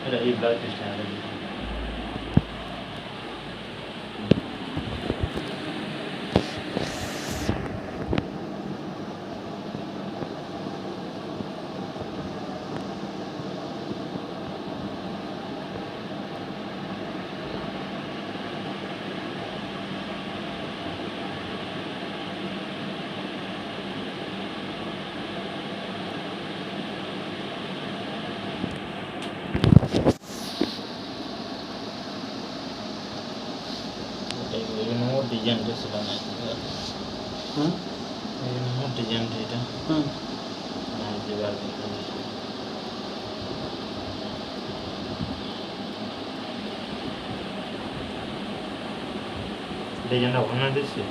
এটা এই blood test আছে ডিজাইনটা ছিল না ডিজাইনটা এটা ডিজাইনটা ওখানে দিচ্ছি